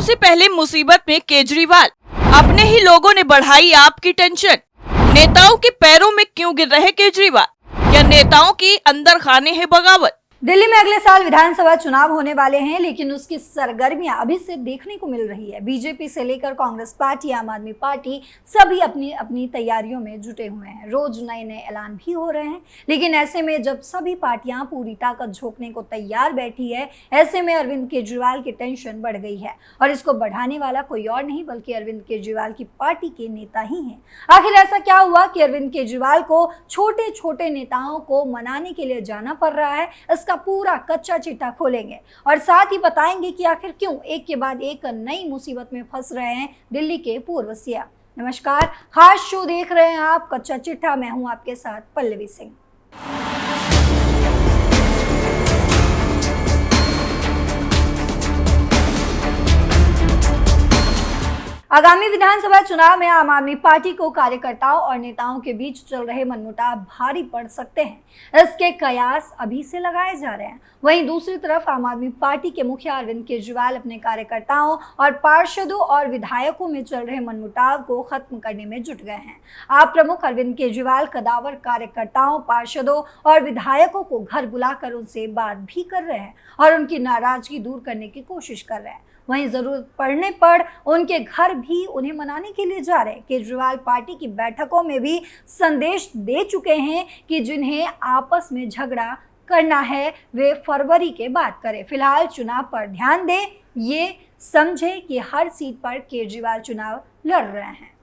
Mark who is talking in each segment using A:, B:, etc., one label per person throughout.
A: से पहले मुसीबत में केजरीवाल, अपने ही लोगों ने बढ़ाई आपकी टेंशन। नेताओं के पैरों में क्यों गिर रहे केजरीवाल? या नेताओं की अंदर खाने है बगावत?
B: दिल्ली में अगले साल विधानसभा चुनाव होने वाले हैं, लेकिन उसकी सरगर्मियां अभी से देखने को मिल रही है। बीजेपी से लेकर कांग्रेस पार्टी, आम आदमी पार्टी सभी अपनी अपनी तैयारियों में जुटे हुए हैं। रोज नए नए ऐलान भी हो रहे हैं, लेकिन ऐसे में जब सभी पार्टियां पूरी ताकत झोंकने को तैयार बैठी है, ऐसे में अरविंद केजरीवाल की टेंशन बढ़ गई है। और इसको बढ़ाने वाला कोई और नहीं बल्कि अरविंद केजरीवाल की पार्टी के नेता ही हैं। आखिर ऐसा क्या हुआ कि अरविंद केजरीवाल को छोटे छोटे नेताओं को मनाने के लिए जाना पड़ रहा है? इसका पूरा कच्चा चिट्ठा खोलेंगे और साथ ही बताएंगे कि आखिर क्यों एक के बाद एक नई मुसीबत में फंस रहे हैं दिल्ली के पूर्व सीएम। नमस्कार, खास शो देख रहे हैं आप कच्चा चिट्ठा। मैं हूं आपके साथ पल्लवी सिंह। आगामी विधानसभा चुनाव में आम आदमी पार्टी को कार्यकर्ताओं और नेताओं के बीच चल रहे मनमुटाव भारी पड़ सकते हैं। इसके कयास अभी से लगाए जा रहे हैं। वहीं दूसरी तरफ आम आदमी पार्टी के मुखिया अरविंद केजरीवाल अपने कार्यकर्ताओं और पार्षदों और विधायकों में चल रहे मनमुटाव को खत्म करने में जुट गए हैं। आप प्रमुख अरविंद केजरीवाल कदावर कार्यकर्ताओं, पार्षदों और विधायकों को घर बुलाकर उनसे बात भी कर रहे हैं और उनकी नाराजगी दूर करने की कोशिश कर रहे हैं। वहीं जरूरत पड़ने पर उनके घर भी उन्हें मनाने के लिए जा रहे हैं। केजरीवाल पार्टी की बैठकों में भी संदेश दे चुके हैं कि जिन्हें आपस में झगड़ा करना है वे फरवरी के बाद करें। फिलहाल चुनाव पर ध्यान दें, ये समझे कि हर सीट पर केजरीवाल चुनाव लड़ रहे हैं।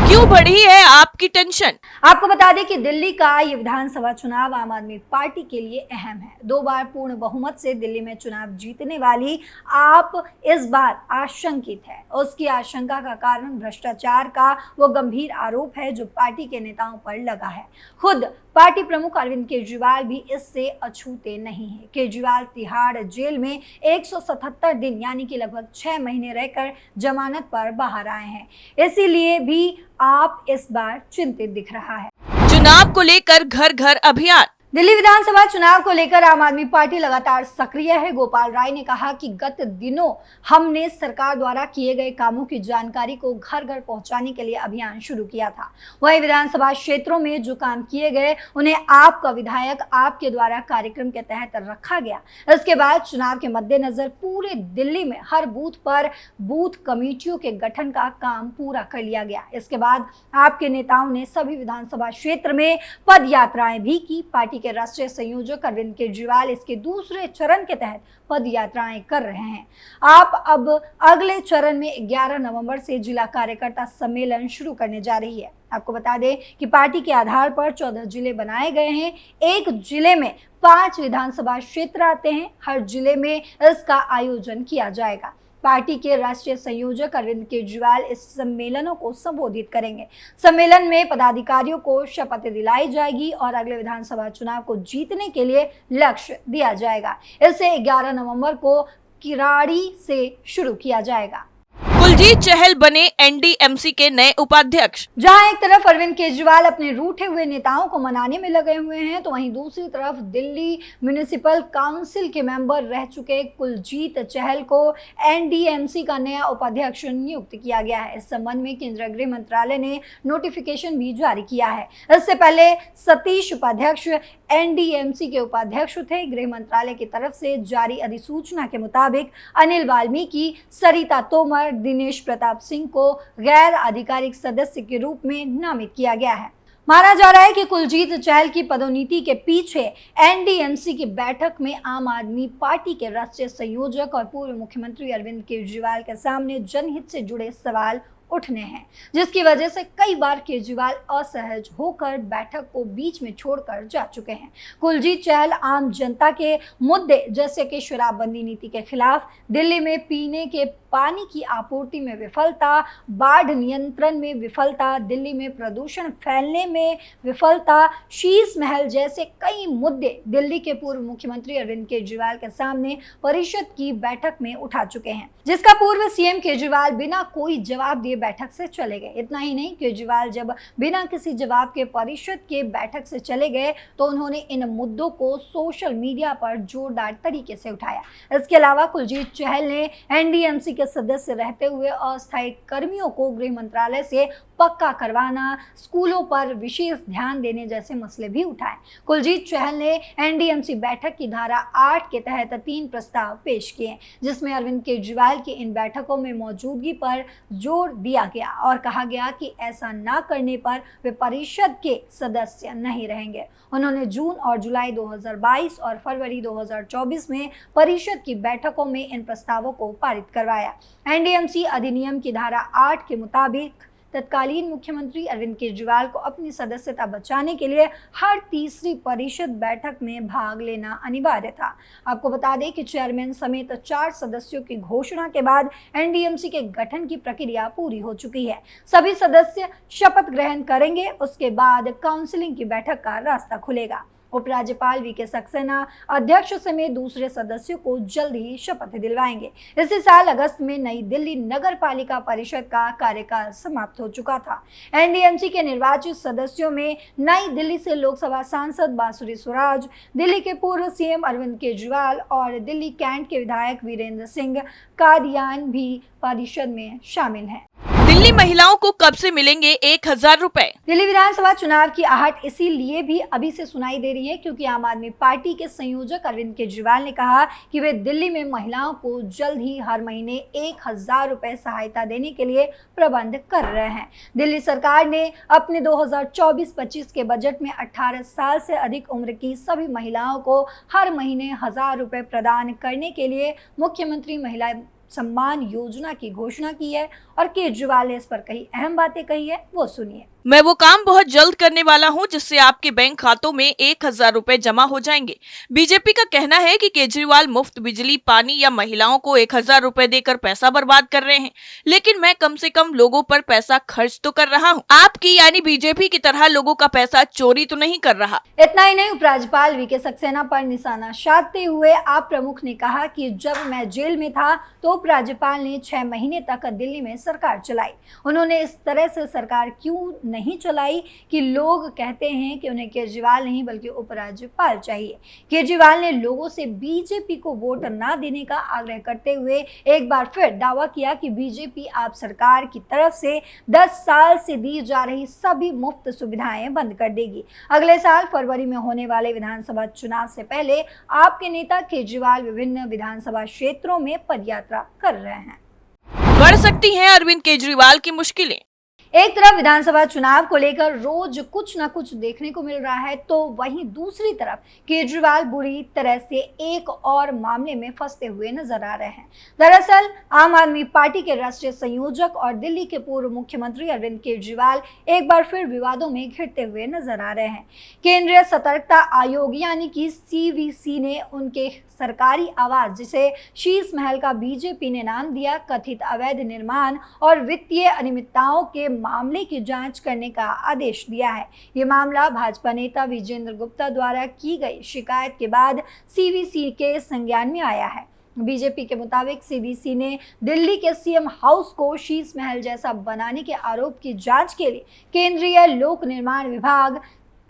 A: क्यों बढ़ी है आपकी टेंशन?
B: आपको बता दें कि दिल्ली का ये विधानसभा चुनाव आम आदमी पार्टी के लिए अहम है। 2 बार पूर्ण बहुमत से दिल्ली में चुनाव जीतने वाली आप इस बार आशंकित है। उसकी आशंका का कारण भ्रष्टाचार का वो गंभीर आरोप है जो पार्टी के नेताओं पर लगा है। खुद पार्टी प्रमुख अरविंद केजरीवाल भी इससे अछूते नहीं है। केजरीवाल तिहाड़ जेल में 177 दिन यानी कि लगभग 6 महीने रहकर जमानत पर बाहर आए हैं। इसीलिए भी आप इस बार चिंतित दिख रहा है।
A: चुनाव को लेकर घर घर अभियान।
B: दिल्ली विधानसभा चुनाव को लेकर आम आदमी पार्टी लगातार सक्रिय है। गोपाल राय ने कहा कि गत दिनों हमने सरकार द्वारा किए गए कामों की जानकारी को घर घर पहुंचाने के लिए अभियान शुरू किया था। वहीं विधानसभा क्षेत्रों में जो काम किए गए उन्हें आपका विधायक आपके द्वारा कार्यक्रम के तहत रखा गया। इसके बाद चुनाव के मद्देनजर पूरे दिल्ली में हर बूथ पर बूथ कमेटियों के गठन का काम पूरा कर लिया गया। इसके बाद आपके नेताओं ने सभी विधानसभा क्षेत्र में पद यात्राएं भी की। पार्टी के राष्ट्रीय संयोजक अरविंद केजरीवाल इसके दूसरे चरण के तहत पद यात्राएं कर रहे हैं। आप अब अगले चरण में 11 नवंबर से जिला कार्यकर्ता सम्मेलन शुरू करने जा रही है। आपको बता दें कि पार्टी के आधार पर 14 जिले बनाए गए हैं। एक जिले में 5 विधानसभा क्षेत्र आते हैं। हर जिले में इसका आयोजन किया जाएगा। पार्टी के राष्ट्रीय संयोजक अरविंद केजरीवाल इस सम्मेलनों को संबोधित करेंगे। सम्मेलन में पदाधिकारियों को शपथ दिलाई जाएगी और अगले विधानसभा चुनाव को जीतने के लिए लक्ष्य दिया जाएगा। इसे 11 नवंबर को किराड़ी से शुरू किया जाएगा।
A: कुलजीत चहल बने एनडीएमसी के नए उपाध्यक्ष।
B: जहां एक तरफ अरविंद केजरीवाल अपने रूठे हुए नेताओं को मनाने में लगे हुए हैं, तो वहीं दूसरी तरफ दिल्ली म्युनिसिपल काउंसिल के मेंबर रह चुके कुलजीत चहल को एनडीएमसी का नया उपाध्यक्ष नियुक्त किया गया है। इस संबंध में केंद्रीय गृह मंत्रालय ने नोटिफिकेशन भी जारी किया है। इससे पहले सतीश उपाध्यक्ष एनडीएमसी के उपाध्यक्ष थे। गृह मंत्रालय की तरफ से जारी अधिसूचना के मुताबिक अनिल वाल्मीकि, सरिता तोमर, दिनेश प्रताप सिंह को गैर आधिकारिक सदस्य के रूप में नामित किया गया है। माना जा रहा है कि कुलजीत चहल की पदोन्नति के पीछे एनडीएमसी की बैठक में आम आदमी पार्टी के राष्ट्रीय संयोजक और पूर्व मुख्यमंत्री अरविंद केजरीवाल के सामने जनहित से जुड़े सवाल उठने हैं, जिसकी वजह से कई बार केजरीवाल असहज होकर बैठक को बीच में छोड़कर जा चुके हैं। कुलजीत चहल आम जनता के मुद्दे जैसे कि शराबबंदी नीति के खिलाफ, दिल्ली में पीने के पानी की आपूर्ति में विफलता, बाढ़ नियंत्रण में विफलता, दिल्ली में प्रदूषण फैलने में विफलता, शीश महल जैसे कई मुद्दे दिल्ली के पूर्व मुख्यमंत्री अरविंद केजरीवाल के सामने परिषद की बैठक में उठा चुके हैं, जिसका पूर्व सीएम केजरीवाल बिना कोई जवाब दिए बैठक से चले गए। इतना ही नहीं, केजरीवाल जब बिना किसी जवाब के परिषद के बैठक से चले गए तो उन्होंने इन मुद्दों को सोशल मीडिया पर जोरदार तरीके से उठाया। इसके अलावा कुलजीत चहल ने एनडीएमसी के सदस्य रहते हुए अस्थायी कर्मियों को गृह मंत्रालय से पक्का करवाना, स्कूलों पर विशेष ध्यान देने जैसे मसले भी उठाए। कुलजीत चहल ने एनडीएमसी बैठक की धारा 8 के तहत 3 प्रस्ताव पेश किए, जिसमें अरविंद केजरीवाल की इन बैठकों में मौजूदगी पर जोर दिया गया और कहा गया कि ऐसा न करने पर वे परिषद के सदस्य नहीं रहेंगे। उन्होंने जून और जुलाई 2022 और फरवरी 2024 में परिषद की बैठकों में इन प्रस्तावों को पारित करवाया। एनडीएमसी अधिनियम की धारा 8 के मुताबिक तत्कालीन मुख्यमंत्री अरविंद केजरीवाल को अपनी सदस्यता बचाने के लिए हर तीसरी परिषद बैठक में भाग लेना अनिवार्य था। आपको बता दें कि चेयरमैन समेत 4 सदस्यों की घोषणा के बाद एनडीएमसी के गठन की प्रक्रिया पूरी हो चुकी है। सभी सदस्य शपथ ग्रहण करेंगे, उसके बाद काउंसिलिंग की बैठक का रास्ता खुलेगा। उपराज्यपाल वीके सक्सेना अध्यक्ष समेत दूसरे सदस्यों को जल्द ही शपथ दिलवाएंगे। इसी साल अगस्त में नई दिल्ली नगर पालिका परिषद का कार्यकाल समाप्त हो चुका था। एनडीएमसी के निर्वाचित सदस्यों में नई दिल्ली से लोकसभा सांसद बांसुरी स्वराज, दिल्ली के पूर्व सीएम अरविंद केजरीवाल और दिल्ली कैंट के विधायक वीरेंद्र सिंह कादियान भी परिषद में शामिल हैं।
A: दिल्ली महिलाओं को कब से मिलेंगे 1000 रुपए?
B: दिल्ली विधानसभा चुनाव की आहट इसीलिए भी अभी से सुनाई दे रही है क्योंकि आम आदमी पार्टी के संयोजक अरविंद केजरीवाल ने कहा कि वे दिल्ली में महिलाओं को जल्द ही हर महीने 1000 रुपए सहायता देने के लिए प्रबंध कर रहे हैं। दिल्ली सरकार ने अपने 2024-25 के बजट में 18 साल से अधिक उम्र की सभी महिलाओं को हर महीने 1000 रुपए प्रदान करने के लिए मुख्यमंत्री महिला सम्मान योजना की घोषणा की है और केजरीवाल ने इस पर कई अहम बातें कही है, वो सुनिए।
A: मैं वो काम बहुत जल्द करने वाला हूं जिससे आपके बैंक खातों में 1000 रुपए जमा हो जाएंगे। बीजेपी का कहना है कि केजरीवाल मुफ्त बिजली, पानी या महिलाओं को 1000 रुपए देकर पैसा बर्बाद कर रहे हैं, लेकिन मैं कम से कम लोगों पर पैसा खर्च तो कर रहा हूं। आपकी यानी बीजेपी की तरह लोगों का पैसा चोरी तो नहीं कर रहा।
B: इतना ही नहीं, उपराज्यपाल वीके सक्सेना पर निशाना साधते हुए आप प्रमुख ने कहा कि जब मैं जेल में था तो उपराज्यपाल ने 6 महीने तक दिल्ली में सरकार चलाई। उन्होंने इस तरह से सरकार क्यों नहीं चलाई कि लोग कहते हैं कि उन्हें केजरीवाल नहीं बल्कि उपराज्यपाल चाहिए। केजरीवाल ने लोगों से बीजेपी को वोट न देने का आग्रह करते हुए एक बार फिर दावा किया कि बीजेपी आप सरकार की तरफ से 10 साल से दी जा रही सभी मुफ्त सुविधाएं बंद कर देगी। अगले साल फरवरी में होने वाले विधानसभा चुनाव से पहले आपके नेता केजरीवाल विभिन्न विधानसभा क्षेत्रों में पदयात्रा कर रहे हैं।
A: बढ़ सकती हैं अरविंद केजरीवाल की मुश्किलें।
B: एक तरफ विधानसभा चुनाव को लेकर रोज कुछ न कुछ देखने को मिल रहा है, तो वहीं दूसरी तरफ केजरीवाल बुरी तरह से एक और मामले में फंसते हुए नजर आ रहे हैं। दरअसल आम आदमी पार्टी के राष्ट्रीय संयोजक और दिल्ली के पूर्व मुख्यमंत्री अरविंद केजरीवाल एक बार फिर विवादों में घिरते हुए नजर आ रहे हैं। केंद्रीय सतर्कता आयोग यानी कि सीवीसी ने उनके सरकारी आवास, जिसे शीश महल का बीजेपी ने नाम दिया, कथित अवैध निर्माण और वित्तीय अनियमितताओं के मामले की जांच करने का आदेश दिया है। ये मामला भाजपा नेता विजेंद्र गुप्ता द्वारा की गई शिकायत के बाद सीवीसी के संज्ञान में आया है। बीजेपी के मुताबिक सीवीसी ने दिल्ली के सीएम हाउस को शीश महल जैसा बनाने के आरोप की जांच के लिए केंद्रीय लोक निर्माण विभाग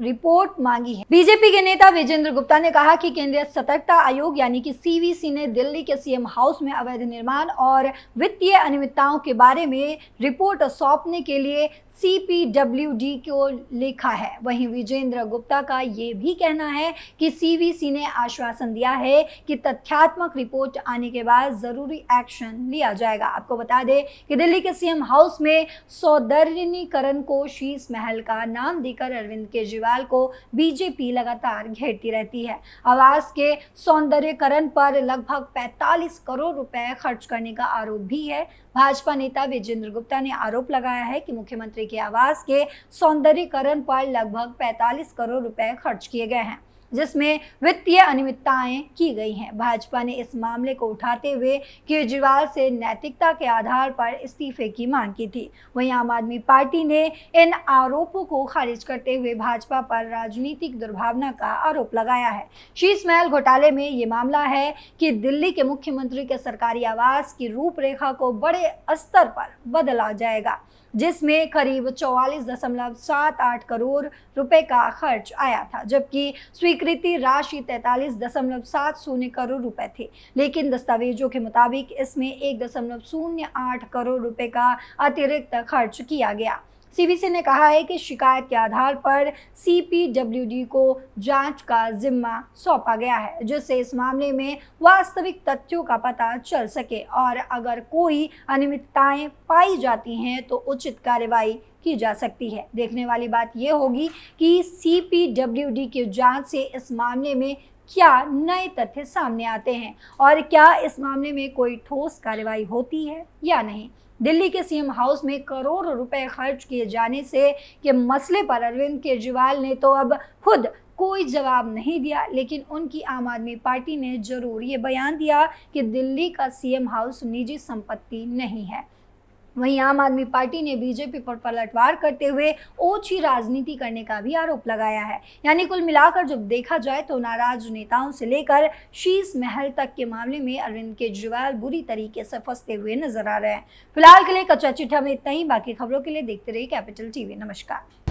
B: रिपोर्ट मांगी है। बीजेपी के नेता विजेंद्र गुप्ता ने कहा कि केंद्रीय सतर्कता आयोग यानी कि सीवीसी ने दिल्ली के सीएम हाउस में अवैध निर्माण और वित्तीय अनियमितताओं के बारे में रिपोर्ट सौंपने के लिए CPWD को लिखा है। वहीं विजेंद्र गुप्ता का ये भी कहना है कि सीवीसी ने आश्वासन दिया है कि तथ्यात्मक रिपोर्ट आने के बाद जरूरी एक्शन लिया जाएगा। आपको बता दें कि दिल्ली के सीएम हाउस में सौंदर्यीकरण को शीश महल का नाम देकर अरविंद केजरीवाल को बीजेपी लगातार घेरती रहती है। आवास के सौंदर्यीकरण पर लगभग 45 करोड़ रुपए खर्च करने का आरोप भी है। भाजपा नेता विजेंद्र गुप्ता ने आरोप लगाया है कि मुख्यमंत्री के आवास के सौंदर्यीकरण पर लगभग 45 करोड़ रुपए खर्च किए गए हैं, जिसमें वित्तीय अनियमितताएं की गई हैं। भाजपा ने इस मामले को उठाते हुए केजरीवाल से नैतिकता के आधार पर इस्तीफे की मांग की थी। वहीं आम आदमी पार्टी ने इन आरोपों को खारिज करते हुए भाजपा पर राजनीतिक दुर्भावना का आरोप लगाया है। शीश महल घोटाले में ये मामला है कि दिल्ली के मुख्यमंत्री के सरकारी आवास की रूपरेखा को बड़े स्तर पर बदला जाएगा। जिसमें करीब 44.78 करोड़ रुपए का खर्च आया था, जबकि स्वीकृति राशि 43.70 करोड़ रुपए थी। लेकिन दस्तावेजों के मुताबिक इसमें 1.08 करोड़ रुपए का अतिरिक्त खर्च किया गया। सीवीसी ने कहा है कि शिकायत के आधार पर सीपीडब्ल्यूडी को जांच का जिम्मा सौंपा गया है, जिससे इस मामले में वास्तविक तथ्यों का पता चल सके और अगर कोई अनियमितताएं पाई जाती हैं तो उचित कार्रवाई की जा सकती है। देखने वाली बात यह होगी कि सीपीडब्ल्यूडी की जांच से इस मामले में क्या नए तथ्य सामने आते हैं और क्या इस मामले में कोई ठोस कार्रवाई होती है या नहीं। दिल्ली के सीएम हाउस में करोड़ों रुपए खर्च किए जाने से के मसले पर अरविंद केजरीवाल ने तो अब खुद कोई जवाब नहीं दिया, लेकिन उनकी आम आदमी पार्टी ने जरूर ये बयान दिया कि दिल्ली का सीएम हाउस निजी संपत्ति नहीं है। वहीं आम आदमी पार्टी ने बीजेपी पर पलटवार करते हुए ओछी राजनीति करने का भी आरोप लगाया है। यानी कुल मिलाकर जब देखा जाए तो नाराज नेताओं से लेकर शीश महल तक के मामले में अरविंद केजरीवाल बुरी तरीके से फंसते हुए नजर आ रहे हैं। फिलहाल के लिए कच्चा चिट्ठा में इतना ही। बाकी खबरों के लिए देखते रहिए कैपिटल टीवी। नमस्कार।